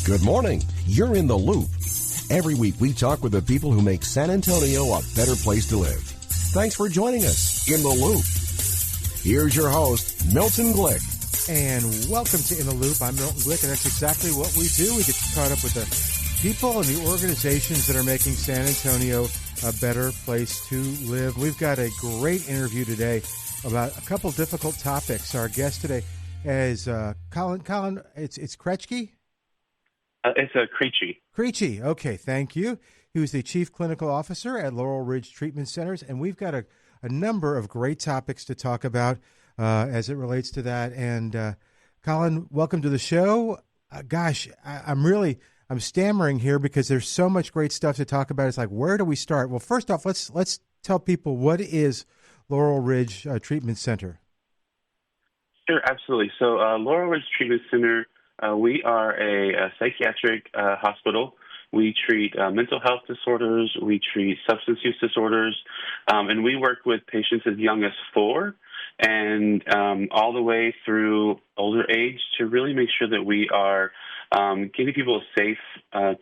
Good morning. You're in the loop. Every week we talk with the people who make San Antonio a better place to live. Thanks for joining us in the loop. Here's your host, Milton Glick. And welcome to In the Loop. I'm Milton Glick, and that's exactly what we do. We get caught up with the people and the organizations that are making San Antonio a better place to live. We've got a great interview today about a couple difficult topics. Our guest today is Collin. Collin, it's Krejci? It's a Krejci. Krejci. Okay, thank you. He was the Chief Clinical Officer at Laurel Ridge Treatment Centers, and we've got a number of great topics to talk about as it relates to that. And Collin, welcome to the show. I'm stammering here because there's so much great stuff to talk about. It's like, where do we start? Well, first off, let's tell people, what is Laurel Ridge Treatment Center? Sure, absolutely. So Laurel Ridge Treatment Center, we are a psychiatric hospital. We treat mental health disorders. We treat substance use disorders. And we work with patients as young as 4 and all the way through older age to really make sure that we are giving people a safe,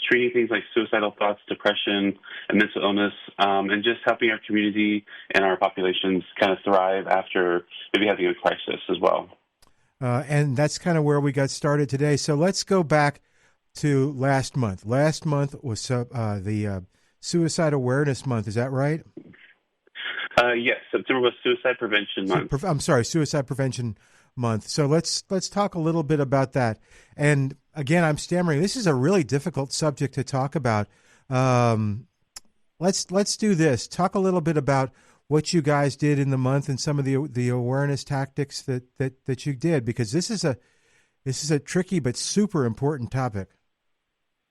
treating things like suicidal thoughts, depression, and mental illness, and just helping our community and our populations kind of thrive after maybe having a crisis as well. And that's kind of where we got started today. So let's go back to last month. Last month was the Suicide Awareness Month. Is that right? Yes, September was Suicide Prevention Month. Suicide Prevention Month. So let's talk a little bit about that. And again, I'm stammering. This is a really difficult subject to talk about. Let's do this. Talk a little bit about what you guys did in the month and some of the awareness tactics that you did, because this is a tricky but super important topic.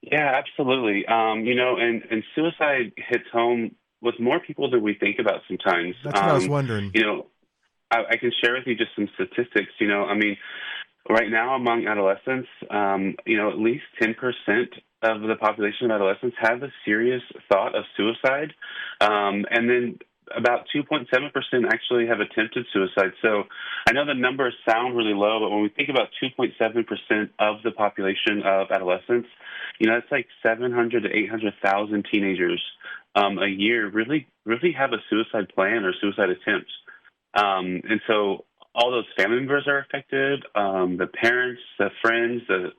Yeah, absolutely. And suicide hits home with more people than we think about sometimes. That's what I was wondering. I can share with you just some statistics. Right now among adolescents, at least 10% of the population of adolescents have a serious thought of suicide. And then about 2.7% actually have attempted suicide. So I know the numbers sound really low, but when we think about 2.7% of the population of adolescents, it's like 700 to 800,000 teenagers a year really have a suicide plan or suicide attempt. And so all those family members are affected, the parents, the friends, the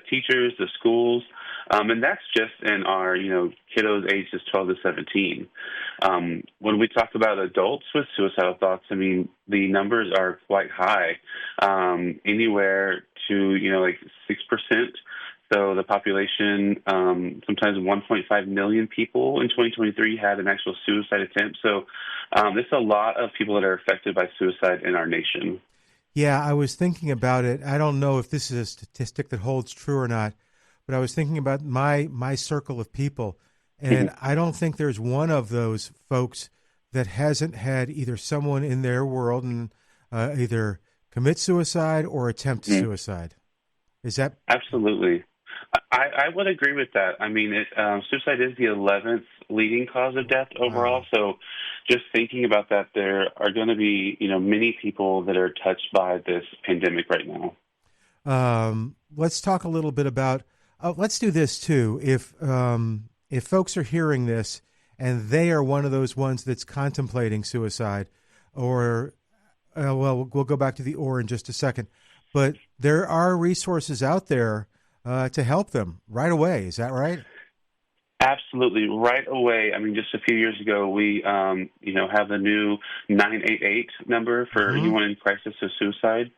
teachers, the schools, and that's just in our, kiddos ages 12 to 17. When we talk about adults with suicidal thoughts, the numbers are quite high, anywhere to, 6%. So the population, sometimes 1.5 million people in 2023 had an actual suicide attempt. So there's a lot of people that are affected by suicide in our nation. Yeah, I was thinking about it. I don't know if this is a statistic that holds true or not, but I was thinking about my circle of people, and I don't think there's one of those folks that hasn't had either someone in their world and either commit suicide or attempt suicide. Is that absolutely? I would agree with that. Suicide is the 11th leading cause of death overall. Wow. So just thinking about that, there are going to be, many people that are touched by this pandemic right now. Let's talk a little bit about, let's do this too. If folks are hearing this and they are one of those ones that's contemplating suicide, or, we'll go back to the or in just a second, but there are resources out there to help them right away. Is that right? Absolutely. Right away. Just a few years ago, we, have the new 988 number for anyone in crisis or suicide.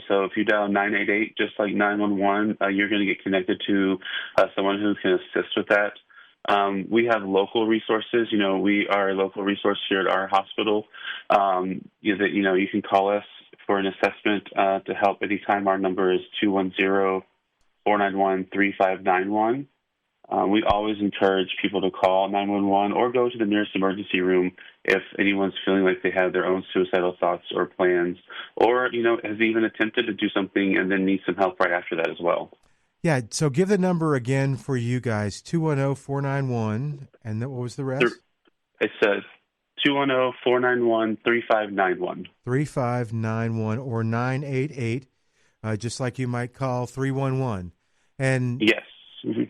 So if you dial 988, just like 911, you're going to get connected to someone who can assist with that. We have local resources. We are a local resource here at our hospital. You can call us for an assessment to help anytime. Our number is 210-491-3591. We always encourage people to call 911 or go to the nearest emergency room if anyone's feeling like they have their own suicidal thoughts or plans, or, has even attempted to do something and then needs some help right after that as well. Yeah, so give the number again for you guys, 210-491, and then what was the rest? It says 210-491-3591. 3591 or 988, just like you might call 311. And Yes. Mm-hmm.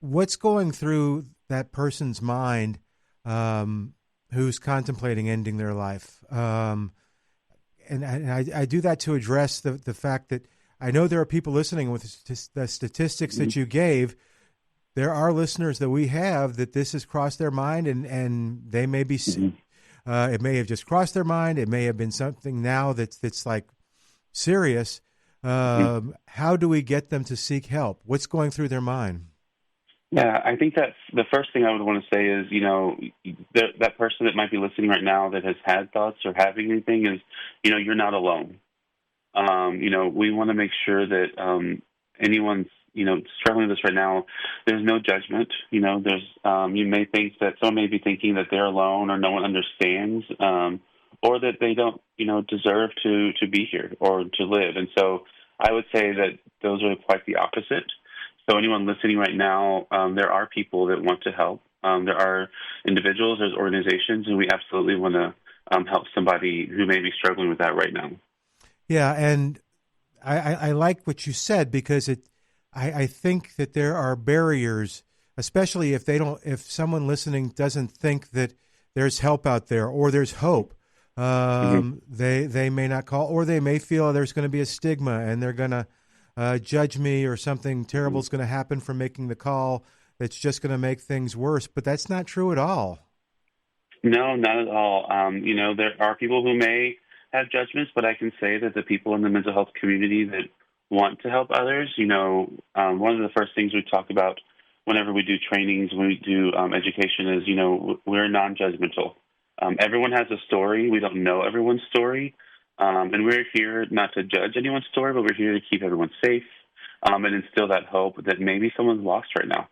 what's going through that person's mind who's contemplating ending their life? And I do that to address the fact that I know there are people listening with the statistics that you gave. There are listeners that we have that this has crossed their mind, and they may be. It may have just crossed their mind. It may have been something now that's like serious. How do we get them to seek help? What's going through their mind? Yeah, I think that's the first thing I would want to say is, that person that might be listening right now that has had thoughts or having anything is, you're not alone. We want to make sure that anyone's, struggling with this right now, there's no judgment. There's you may think that someone may be thinking that they're alone or no one understands, or that they don't, deserve to be here or to live. And so I would say that those are quite the opposite. So anyone listening right now, there are people that want to help. There are individuals, there's organizations, and we absolutely want to help somebody who may be struggling with that right now. Yeah, and I like what you said because I think that there are barriers, especially if someone listening doesn't think that there's help out there or there's hope. They may not call, or they may feel there's going to be a stigma and they're going to judge me, or something terrible is going to happen from making the call that's just going to make things worse. But that's not true at all. No, not at all. There are people who may have judgments, but I can say that the people in the mental health community that want to help others, one of the first things we talk about whenever we do trainings, when we do education is, we're non-judgmental. Everyone has a story. We don't know everyone's story. And we're here not to judge anyone's story, but we're here to keep everyone safe and instill that hope that maybe someone's lost right now.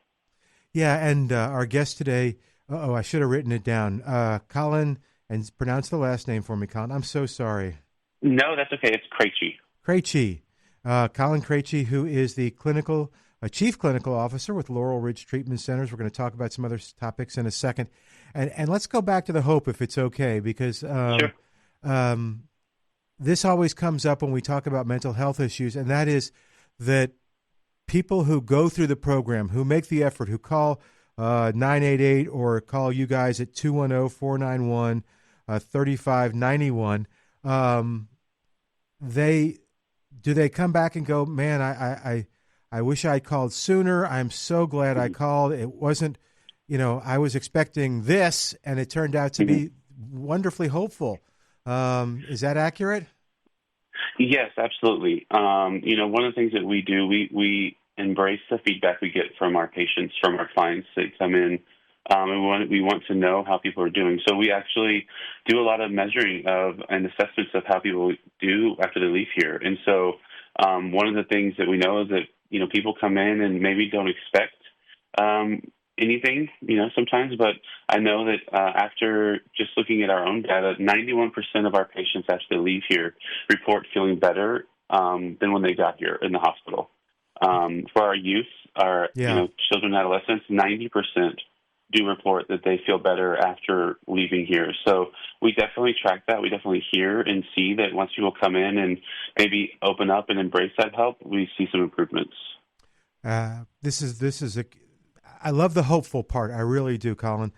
Yeah, and our guest today, I should have written it down, Collin, and pronounce the last name for me, Collin. I'm so sorry. No, that's okay. It's Krejci. Krejci. Collin Krejci, who is the Chief Clinical Officer with Laurel Ridge Treatment Centers. We're going to talk about some other topics in a second. And let's go back to the hope, if it's okay, because Sure. This always comes up when we talk about mental health issues, and that is that people who go through the program, who make the effort, who call 988 or call you guys at 210-491-3591, they come back and go, man, I wish I called sooner. I'm so glad I called. It wasn't, I was expecting this, and it turned out to be wonderfully hopeful. Is that accurate? Yes, absolutely. One of the things that we do, we embrace the feedback we get from our patients, from our clients that come in, and we want to know how people are doing. So we actually do a lot of measuring and assessments of how people do after they leave here. And so one of the things that we know is that, people come in and maybe don't expect anything, sometimes, but I know that after just looking at our own data, 91% of our patients after they leave here report feeling better than when they got here in the hospital. For our youth, our children and adolescents, 90% do report that they feel better after leaving here. So we definitely track that. We definitely hear and see that once people come in and maybe open up and embrace that help, we see some improvements. I love the hopeful part. I really do, Collin.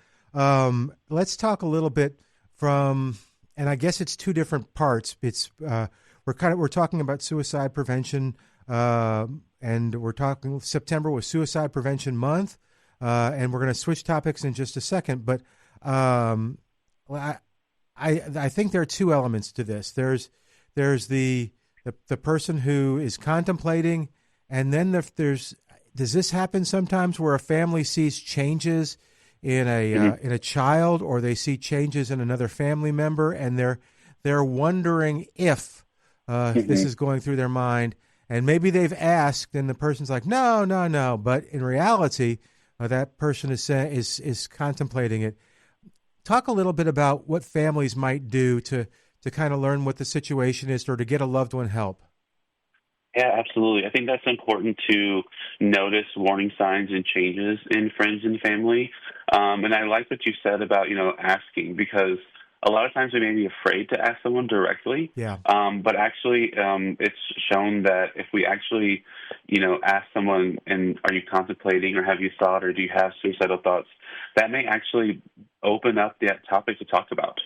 Let's talk a little bit and I guess it's two different parts. It's we're talking about suicide prevention, and we're talking September was Suicide Prevention Month, and we're going to switch topics in just a second. But I think there are two elements to this. There's the person who is contemplating, and then does this happen sometimes where a family sees changes in a child, or they see changes in another family member, and they're wondering if this is going through their mind, and maybe they've asked, and the person's like, no, but in reality, that person is contemplating it. Talk a little bit about what families might do to kind of learn what the situation is, or to get a loved one help. Yeah, absolutely. I think that's important to notice warning signs and changes in friends and family. And I like what you said about, asking, because a lot of times we may be afraid to ask someone directly. Yeah. But actually, it's shown that if we actually, ask someone, and are you contemplating, or have you thought, or do you have suicidal thoughts, that may actually open up that topic to talk about.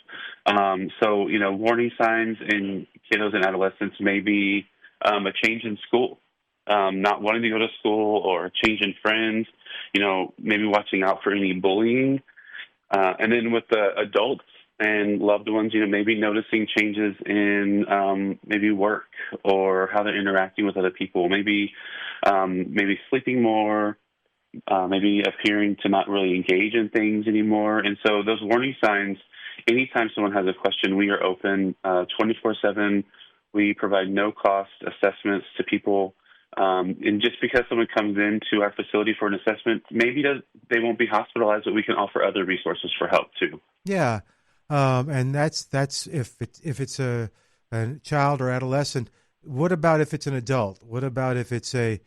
So, warning signs in kiddos and adolescents may be a change in school, not wanting to go to school, or a change in friends, maybe watching out for any bullying. And then with the adults and loved ones, maybe noticing changes in maybe work, or how they're interacting with other people, maybe sleeping more, maybe appearing to not really engage in things anymore. And so those warning signs, anytime someone has a question, we are open 24/7. We provide no-cost assessments to people. And just because someone comes into our facility for an assessment, maybe they won't be hospitalized, but we can offer other resources for help too. Yeah. And that's if it's a child or adolescent. What about if it's an adult? What about if it's a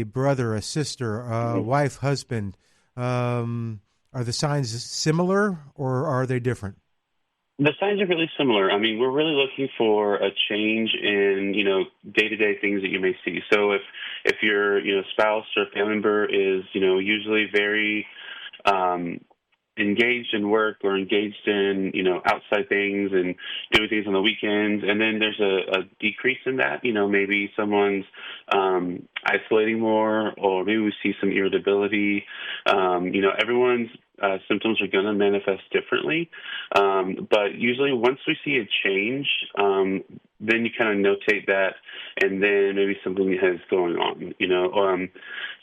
brother, a sister, a wife, husband? Are the signs similar, or are they different? The signs are really similar. I mean, we're really looking for a change in, day-to-day things that you may see. So if your, spouse or family member is, usually very engaged in work, or engaged in, outside things and doing things on the weekends, and then there's a decrease in that, maybe someone's isolating more, or maybe we see some irritability. Everyone's symptoms are going to manifest differently, but usually once we see a change, then you kind of notate that, and then maybe something is going on.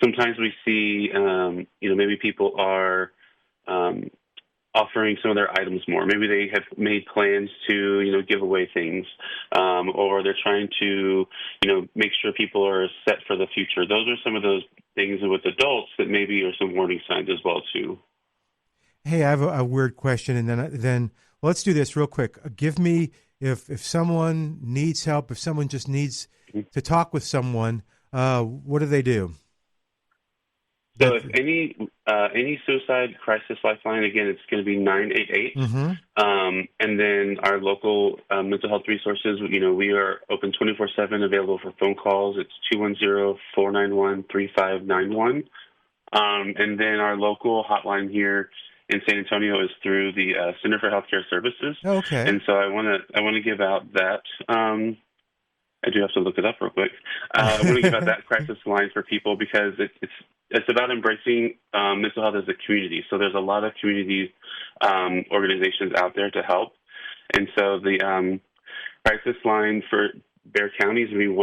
Sometimes we see, maybe people are offering some of their items more. Maybe they have made plans to, give away things, or they're trying to, make sure people are set for the future. Those are some of those things with adults that maybe are some warning signs as well too. Hey, I have a weird question, and then let's do this real quick. Give me, if someone needs help, if someone just needs to talk with someone, what do they do? So if any suicide crisis lifeline, again, it's going to be 988. And then our local mental health resources, we are open 24/7, available for phone calls. It's 210-491-3591. And then our local hotline here in San Antonio is through the Center for Healthcare Services. Okay. And so I want to give out that. I do have to look it up real quick. I want to give out that crisis line for people, because it's about embracing mental health as a community. So there's a lot of community organizations out there to help. And so the crisis line for Bexar County is going to be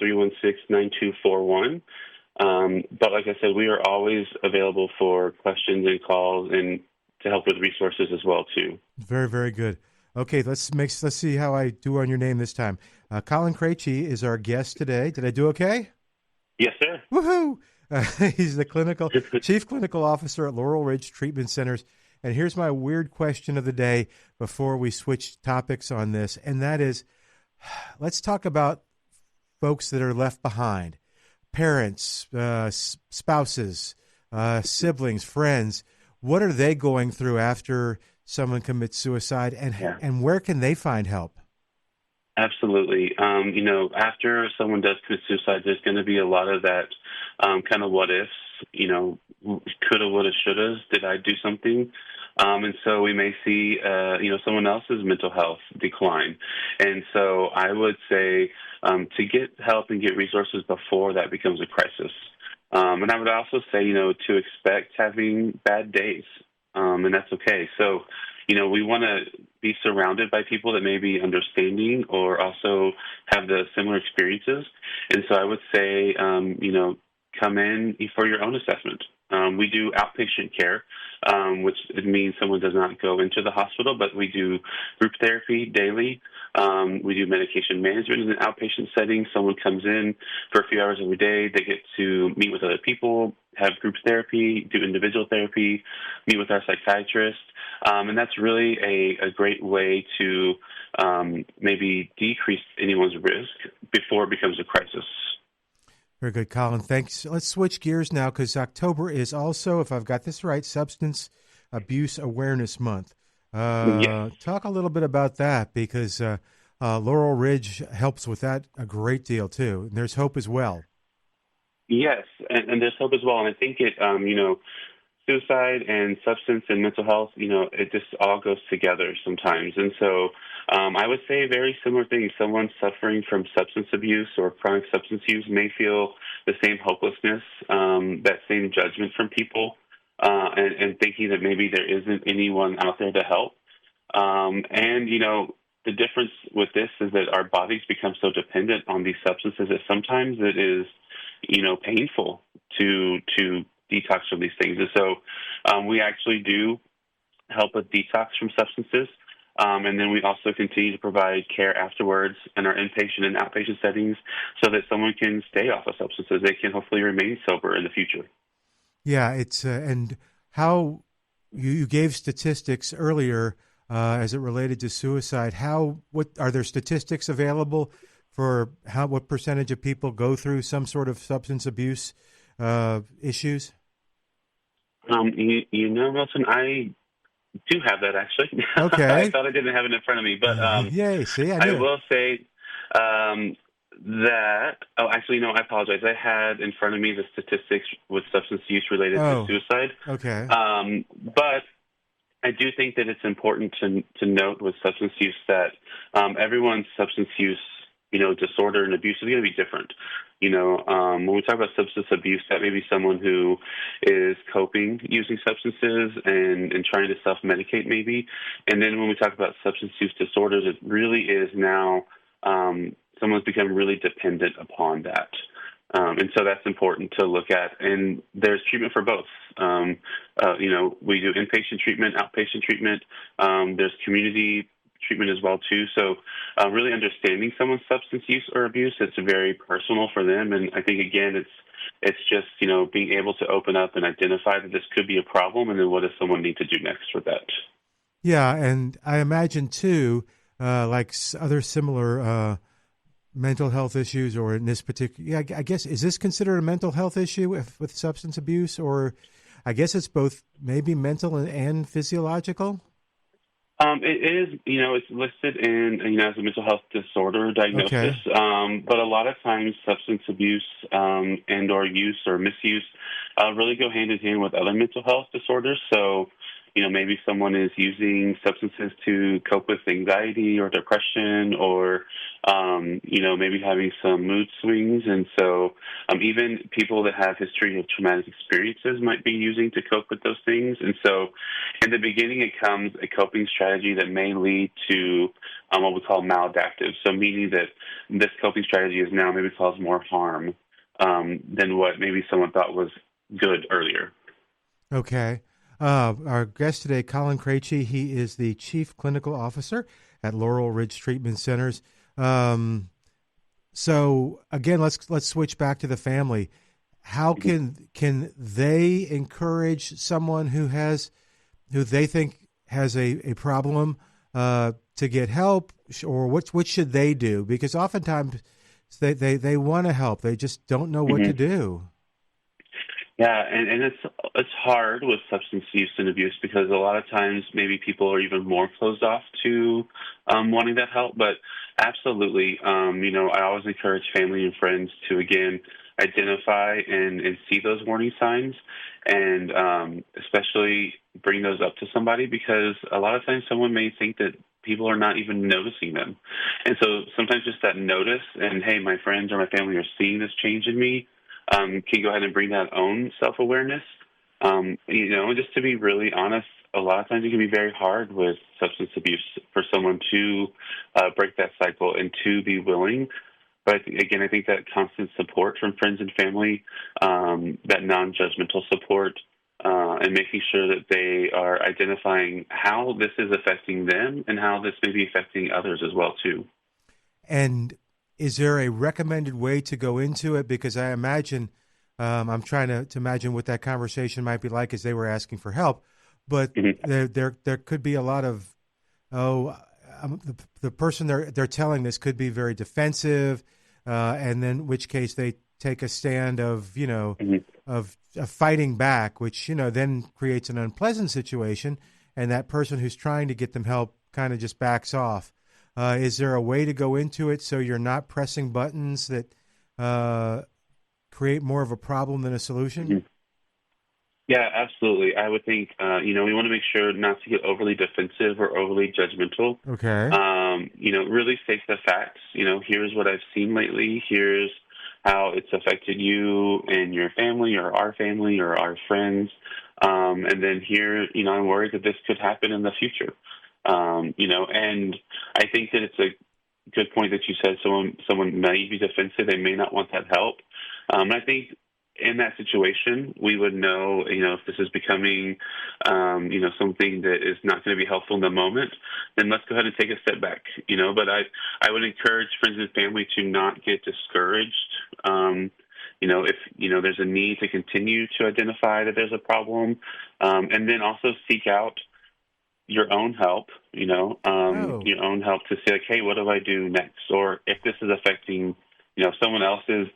1-800-316-9241. But like I said, we are always available for questions and calls, and to help with resources as well too. Very, very good. Okay, let's see how I do on your name this time. Collin Krejci is our guest today. Did I do okay? Yes, sir. Woohoo! He's the chief clinical officer at Laurel Ridge Treatment Centers. And here's my weird question of the day before we switch topics on this, and that is, let's talk about folks that are left behind. Parents, spouses, siblings, friends. What are they going through after someone commits suicide, and where can they find help? Absolutely. After someone does commit suicide, there's going to be a lot of that kind of what ifs, coulda, woulda, shouldas. Did I do something? And so we may see, someone else's mental health decline. And so I would say to get help and get resources before that becomes a crisis. And I would also say, to expect having bad days, and that's okay. So, we want to be surrounded by people that may be understanding, or also have the similar experiences. And so I would say, come in for your own assessment. We do outpatient care, which means someone does not go into the hospital, but we do group therapy daily. We do medication management in an outpatient setting. Someone comes in for a few hours every day. They get to meet with other people, have group therapy, do individual therapy, meet with our psychiatrist. And that's really a great way to maybe decrease anyone's risk before it becomes a crisis. Very good, Collin. Thanks. Let's switch gears now, because October is also, if I've got this right, Substance Abuse Awareness Month. Yes. Talk a little bit about that because Laurel Ridge helps with that a great deal too. And there's hope as well. Yes, and there's hope as well. And I think suicide and substance and mental health, it just all goes together sometimes. And so I would say a very similar thing. Someone suffering from substance abuse or chronic substance use may feel the same hopelessness, that same judgment from people, and thinking that maybe there isn't anyone out there to help. The difference with this is that our bodies become so dependent on these substances that sometimes it is, painful to detox from these things. And so we actually do help with detox from substances. And then we also continue to provide care afterwards in our inpatient and outpatient settings so that someone can stay off of substances. They can hopefully remain sober in the future. Yeah, it's and how you gave statistics earlier as it related to suicide. What are there statistics available for what percentage of people go through some sort of substance abuse issues? Milton, I do have that actually. Okay. I thought I didn't have it in front of me, but yay! See, I will say that. Oh, actually, no. I apologize. I had in front of me the statistics with substance use related to suicide. Okay. But I do think that it's important to note with substance use that everyone's substance use, disorder and abuse is going to be different. When we talk about substance abuse, that may be someone who is coping using substances and trying to self-medicate maybe. And then when we talk about substance use disorders, it really is now someone's become really dependent upon that. And so that's important to look at. And there's treatment for both. We do inpatient treatment, outpatient treatment. There's community treatment as well too. So really understanding someone's substance use or abuse, it's very personal for them. And I think, again, it's just, being able to open up and identify that this could be a problem. And then what does someone need to do next with that? Yeah. And I imagine too, like other similar mental health issues, or in this particular, I guess, is this considered a mental health issue with substance abuse, or I guess it's both maybe mental and physiological? It is, it's listed in, as a mental health disorder diagnosis, okay. But a lot of times substance abuse and or use or misuse really go hand in hand with other mental health disorders. So, maybe someone is using substances to cope with anxiety or depression or, maybe having some mood swings. And so even people that have history of traumatic experiences might be using to cope with those things. And so in the beginning, it comes a coping strategy that may lead to what we call maladaptive. So meaning that this coping strategy is now maybe caused more harm than what maybe someone thought was good earlier. Okay. Our guest today, Collin Krejci, he is the Chief Clinical Officer at Laurel Ridge Treatment Centers. So again, let's switch back to the family. How can they encourage someone who they think has a problem to get help, or what should they do? Because oftentimes they want to help, they just don't know what to do. Yeah, and it's hard with substance use and abuse because a lot of times maybe people are even more closed off to wanting that help. But absolutely, I always encourage family and friends to, again, identify and see those warning signs and especially bring those up to somebody, because a lot of times someone may think that people are not even noticing them. And so sometimes just that notice and, hey, my friends or my family are seeing this change in me, can go ahead and bring that own self-awareness. Just to be really honest, a lot of times it can be very hard with substance abuse for someone to break that cycle and to be willing. But again, I think that constant support from friends and family, that non-judgmental support, and making sure that they are identifying how this is affecting them and how this may be affecting others as well too. And is there a recommended way to go into it? Because I imagine, I'm trying to imagine what that conversation might be like as they were asking for help. But there could be a lot of, the person they're telling this could be very defensive, and then in which case they take a stand of fighting back, which then creates an unpleasant situation. and that person who's trying to get them help kind of just backs off. Is there a way to go into it so you're not pressing buttons that create more of a problem than a solution? Mm-hmm. Yeah, absolutely. I would think, we want to make sure not to get overly defensive or overly judgmental. Okay. Really state the facts. Here's what I've seen lately. Here's how it's affected you and your family or our friends. And then here, I'm worried that this could happen in the future. And I think that it's a good point that you said someone may be defensive. They may not want that help. And I think in that situation, we would know, if this is becoming, something that is not going to be helpful in the moment, then let's go ahead and take a step back, But I would encourage friends and family to not get discouraged. If, there's a need to continue to identify that there's a problem, and then also seek out your own help, your own help to say, like, hey, what do I do next? Or if this is affecting, someone else's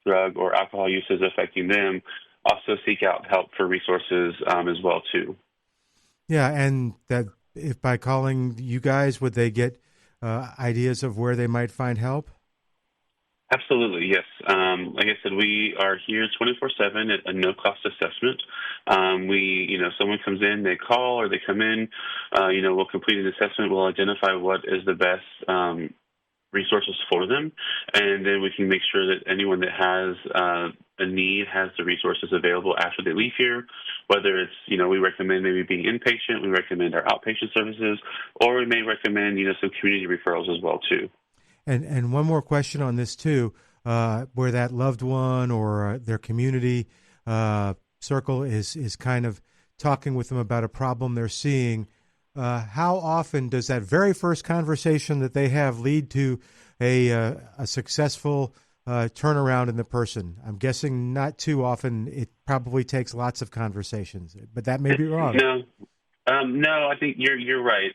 drug or alcohol use is affecting them, also seek out help for resources as well, too. Yeah, and that if by calling you guys, would they get ideas of where they might find help? Absolutely, yes. Like I said, we are here 24/7 at a no-cost assessment. Someone comes in, they call or they come in, we'll complete an assessment, we'll identify what is the best resources for them, and then we can make sure that anyone that has a need has the resources available after they leave here, whether it's, we recommend maybe being inpatient, we recommend our outpatient services, or we may recommend, some community referrals as well, too. And one more question on this, too, where that loved one or their community circle is kind of talking with them about a problem they're seeing. How often does that very first conversation that they have lead to a successful turnaround in the person? I'm guessing not too often. It probably takes lots of conversations, but that may be wrong. No, I think you're right.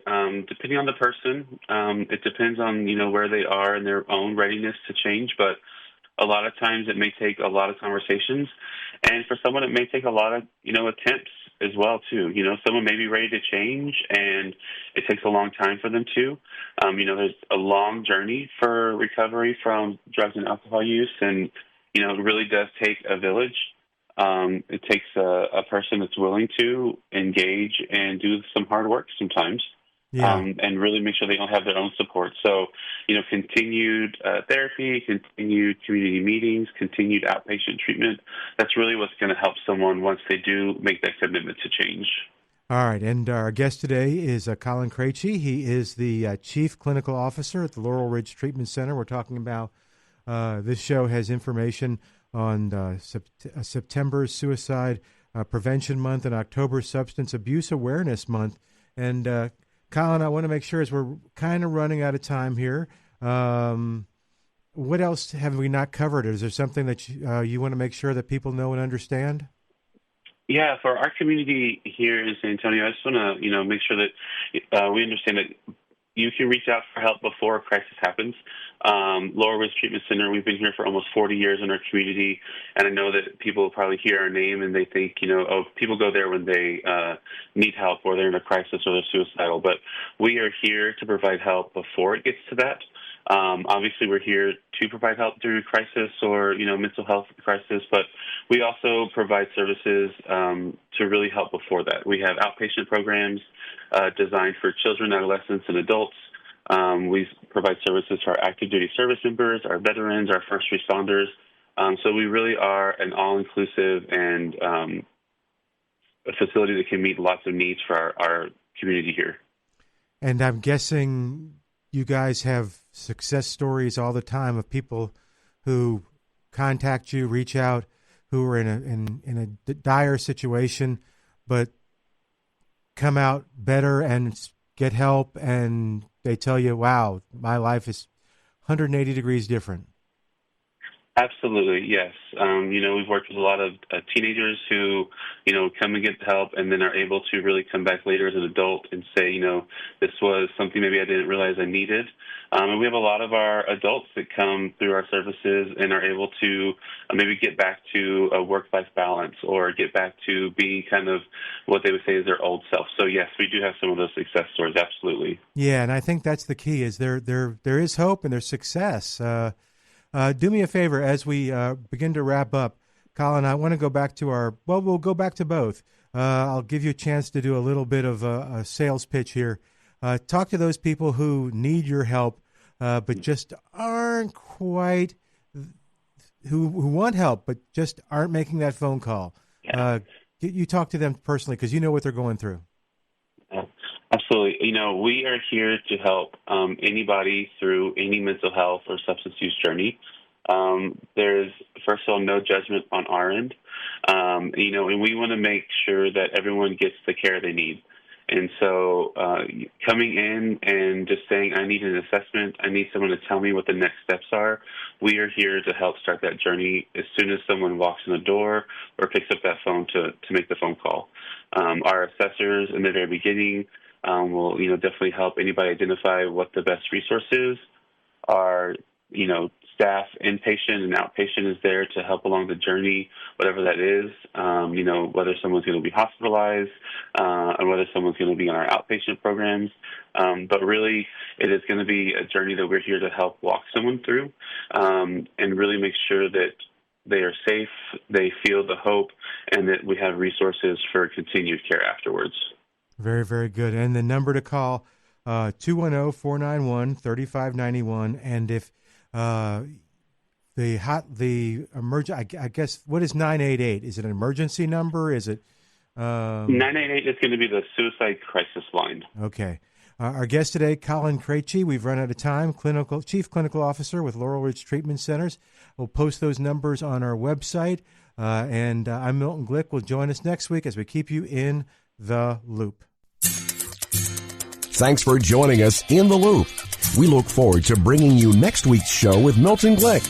Depending on the person, it depends on where they are and their own readiness to change. But a lot of times, it may take a lot of conversations, and for someone, it may take a lot of attempts as well too. Someone may be ready to change, and it takes a long time for them to. There's a long journey for recovery from drugs and alcohol use, and it really does take a village. It takes a person that's willing to engage and do some hard work sometimes, and really make sure they don't have their own support. So, continued therapy, continued community meetings, continued outpatient treatment, that's really what's going to help someone once they do make that commitment to change. All right, and our guest today is Collin Krejci. He is the Chief Clinical Officer at the Laurel Ridge Treatment Center. We're talking about this show has information on September's Suicide Prevention Month and October's Substance Abuse Awareness Month. And Collin, I want to make sure, as we're kind of running out of time here, what else have we not covered? Is there something that you want to make sure that people know and understand? Yeah, for our community here in San Antonio, I just want to, make sure that we understand that you can reach out for help before a crisis happens. Laurel Ridge Treatment Center, we've been here for almost 40 years in our community, and I know that people probably hear our name and they think, people go there when they need help or they're in a crisis or they're suicidal. But we are here to provide help before it gets to that. Obviously, we're here to provide help during a crisis or, mental health crisis, but we also provide services to really help before that. We have outpatient programs designed for children, adolescents, and adults. We provide services to our active duty service members, our veterans, our first responders. So we really are an all-inclusive and a facility that can meet lots of needs for our community here. And I'm guessing you guys have success stories all the time of people who contact you, reach out, who are in a dire situation, but come out better and get help, and they tell you, wow, my life is 180 degrees different. Absolutely, yes. We've worked with a lot of teenagers who, come and get help and then are able to really come back later as an adult and say, this was something maybe I didn't realize I needed. And we have a lot of our adults that come through our services and are able to maybe get back to a work-life balance or get back to being kind of what they would say is their old self. So, yes, we do have some of those success stories, absolutely. Yeah, and I think that's the key is there is hope and there's success. Do me a favor as we begin to wrap up. Collin, I want to go back to we'll go back to both. I'll give you a chance to do a little bit of a sales pitch here. Talk to those people who need your help, but just aren't quite, who want help, but just aren't making that phone call. Yeah. You talk to them personally because you know what they're going through. Absolutely. We are here to help anybody through any mental health or substance use journey. There's, first of all, no judgment on our end. And we want to make sure that everyone gets the care they need. And so coming in and just saying, I need an assessment, I need someone to tell me what the next steps are, we are here to help start that journey as soon as someone walks in the door or picks up that phone to make the phone call. Our assessors in the very beginning will, definitely help anybody identify what the best resources are. Staff, inpatient and outpatient is there to help along the journey, whatever that is, whether someone's going to be hospitalized and whether someone's going to be on our outpatient programs. But really, it is going to be a journey that we're here to help walk someone through and really make sure that they are safe, they feel the hope, and that we have resources for continued care afterwards. Very, very good. And the number to call, 210-491-3591. And if the emergency, I guess, what is 988? Is it an emergency number? Is it 988 is going to be the suicide crisis line. Okay. Our guest today, Collin Krejci. We've run out of time. Chief Clinical Officer with Laurel Ridge Treatment Centers. We'll post those numbers on our website. And I'm Milton Glick. Will join us next week as we keep you in the loop. Thanks for joining us in the loop. We look forward to bringing you next week's show with Milton Glick.